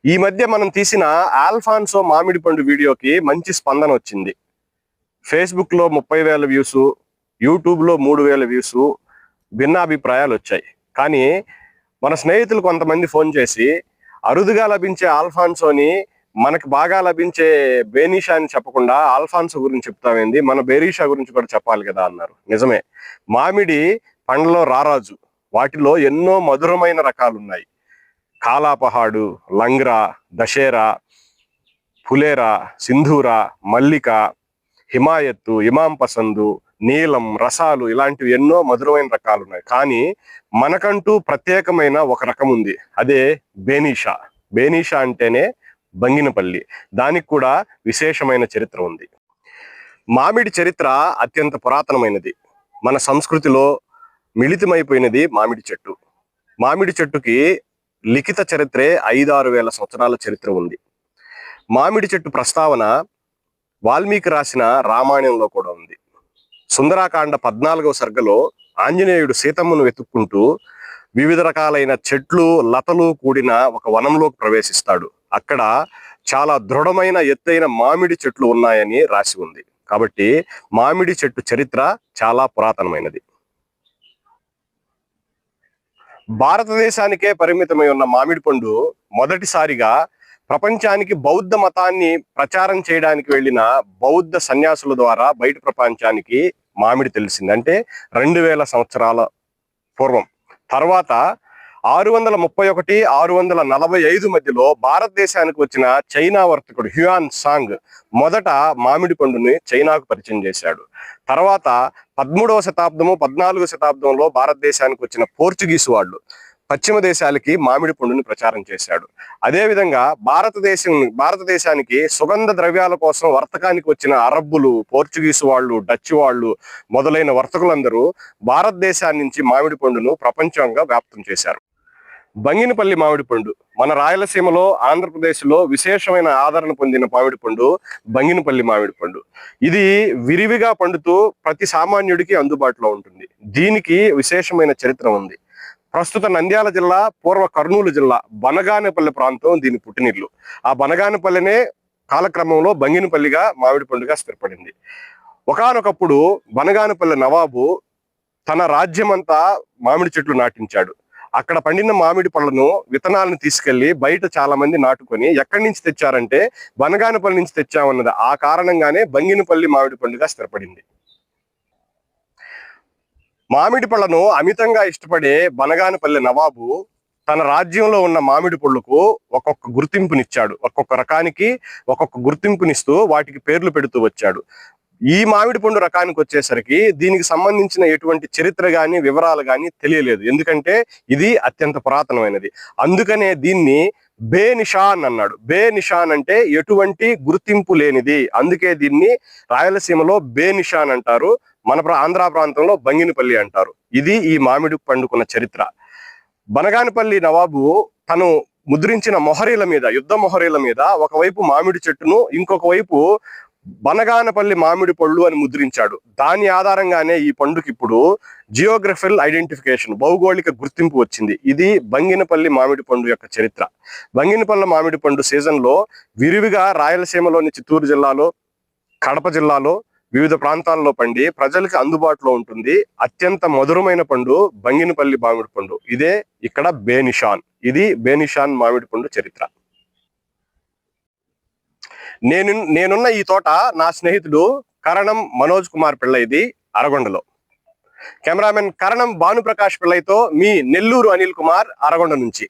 ఈ మధ్య మనం తీసిన ఆల్ఫాన్సో మామిడి పండు వీడియోకి మంచి స్పందన వచ్చింది. ఫేస్బుక్ లో 30,000 వ్యూస్, యూట్యూబ్ లో 3,000 వ్యూస్, భిన్నాభిప్రాయాలు వచ్చాయి. కానీ మన స్నేహితులు కొంతమంది ఫోన్ చేసి అరుదుగా లభించే ఆల్ఫాన్సోని మనకు బాగా లభించే బేనిషా అని చెప్పకుండా ఆల్ఫాన్సో గురించి చెప్తామేంది, మన బేరీషా గురించి కూడా చెప్పాలి కదా అన్నారు. నిజమే, మామిడి పండ్లలో రారాజు. వాటిలో ఎన్నో మధురమైన రకాలు ఉన్నాయి. కాలాపహాడు, లంగ్రా, దశేరా, ఫులేరా, సింధూరా, మల్లిక, హిమాయత్తు, ఇమాం పసందు, నీలం, రసాలు, ఇలాంటివి ఎన్నో మధురమైన రకాలు ఉన్నాయి. కానీ మనకంటూ ప్రత్యేకమైన ఒక రకం ఉంది, అదే బేనిషా. బేనిషా అంటేనే బంగినపల్లి. దానికి కూడా విశేషమైన చరిత్ర ఉంది. మామిడి చరిత్ర అత్యంత పురాతనమైనది. మన సంస్కృతిలో మిళితమైపోయినది మామిడి చెట్టు. మామిడి చెట్టుకి లిఖిత చరిత్రే 5-6 వేల సంవత్సరాల చరిత్ర ఉంది. మామిడి చెట్టు ప్రస్తావన వాల్మీకి రాసిన రామాయణంలో కూడా ఉంది. సుందరాకాండ 14వ సర్గలో ఆంజనేయుడు సీతమ్మను వెతుక్కుంటూ వివిధ రకాలైన చెట్లు, లతలు కూడిన ఒక వనంలోకి ప్రవేశిస్తాడు. అక్కడ చాలా దృఢమైన ఎత్తైన మామిడి చెట్లు ఉన్నాయని రాసి ఉంది. కాబట్టి మామిడి చెట్టు చరిత్ర చాలా పురాతనమైనది. భారతదేశానికే పరిమితమై ఉన్న మామిడి పండు మొదటిసారిగా ప్రపంచానికి బౌద్ధ మతాన్ని ప్రచారం చేయడానికి వెళ్ళిన బౌద్ధ సన్యాసుల ద్వారా బయట ప్రపంచానికి మామిడి తెలిసింది. అంటే 2000 సంవత్సరాల పూర్వం. తర్వాత 631, 645 మధ్యలో భారతదేశానికి వచ్చిన చైనా వర్తకుడు హ్యూయాన్ సాంగ్ మొదట మామిడి పండుని చైనాకు పరిచయం చేశాడు. తర్వాత 13వ శతాబ్దము, 14వ శతాబ్దంలో భారతదేశానికి వచ్చిన పోర్చుగీసు వాళ్ళు పశ్చిమ దేశాలకి మామిడి పండుని ప్రచారం చేశాడు. అదేవిధంగా భారతదేశానికి సుగంధ ద్రవ్యాల కోసం వర్తకానికి వచ్చిన అరబ్బులు, పోర్చుగీసు వాళ్ళు, డచ్ వాళ్ళు మొదలైన వర్తకులందరూ భారతదేశాన్ని నుంచి మామిడి పండును ప్రపంచంగా వ్యాప్తం చేశారు. బంగినపల్లి మామిడి పండు మన రాయలసీమలో, ఆంధ్రప్రదేశ్లో విశేషమైన ఆదరణ పొందిన మామిడి పండు బంగినపల్లి మామిడి పండు. ఇది విరివిగా పండుతూ ప్రతి సామాన్యుడికి అందుబాటులో ఉంటుంది. దీనికి విశేషమైన చరిత్ర ఉంది. ప్రస్తుత నంద్యాల జిల్లా, పూర్వ కర్నూలు జిల్లా బనగానపల్లి ప్రాంతం దీని పుట్టినిల్లు. ఆ బనగానపల్లినే కాలక్రమంలో బంగినపల్లిగా మామిడి పండుగ స్థిరపడింది. ఒకానొకప్పుడు బనగానపల్లి నవాబు తన రాజ్యమంతా మామిడి చెట్లు నాటించాడు. అక్కడ పండిన మామిడి పళ్ళను, విత్తనాలను తీసుకెళ్లి బయట చాలా మంది నాటుకొని ఎక్కడి నుంచి తెచ్చారంటే బనగానపల్లి నుంచి తెచ్చామన్నది. ఆ కారణంగానే బంగినపల్లి మామిడి పండుగ స్థిరపడింది. మామిడి పళ్ళను అమితంగా ఇష్టపడే బనగానపల్లి నవాబు తన రాజ్యంలో ఉన్న మామిడి పళ్ళకు ఒక్కొక్క గుర్తింపునిచ్చాడు. ఒక్కొక్క రకానికి ఒక్కొక్క గుర్తింపునిస్తూ వాటికి పేర్లు పెడుతూ వచ్చాడు. ఈ మామిడి పండు రకానికి వచ్చేసరికి దీనికి సంబంధించిన ఎటువంటి చరిత్ర గాని, వివరాలు గాని తెలియలేదు. ఎందుకంటే ఇది అత్యంత పురాతనమైనది. అందుకనే దీన్ని బే నిషాన్ అన్నాడు. బే నిషాన్ అంటే ఎటువంటి గుర్తింపు లేనిది. అందుకే దీన్ని రాయలసీమలో బే నిషాన్ అంటారు, మన ఆంధ్ర ప్రాంతంలో బంగినపల్లి అంటారు. ఇది ఈ మామిడి పండుకున్న చరిత్ర. బనగానపల్లి నవాబు తను ముద్రించిన మొహరీల మీద, యుద్ధ మొహరీల మీద ఒకవైపు మామిడి చెట్టును, ఇంకొక వైపు బనగానపల్లి మామిడి పళ్ళు అని ముద్రించాడు. దాని ఆధారంగానే ఈ పండుకి ఇప్పుడు జియోగ్రఫికల్ ఐడెంటిఫికేషన్, భౌగోళిక గుర్తింపు వచ్చింది. ఇది బంగినపల్లి మామిడి పండు యొక్క చరిత్ర. బంగినపల్లి మామిడి పండు సీజన్లో విరివిగా రాయలసీమలోని చిత్తూరు జిల్లాలో, కడప జిల్లాలో వివిధ ప్రాంతాల్లో పండి ప్రజలకు అందుబాటులో ఉంటుంది. అత్యంత మధురమైన పండు బంగినపల్లి మామిడి పండు. ఇదే ఇక్కడ బేనిషాన్. ఇది బేనిషాన్ మామిడి పండు చరిత్ర. నేనున్న ఈ తోట నా స్నేహితుడు కరణం మనోజ్ కుమార్ పిళ్ళైది, అరగొండలో. కెమెరామెన్ కరణం భానుప్రకాష్ పిళ్ళైతో మీ నెల్లూరు అనిల్ కుమార్, అరగొండ నుంచి.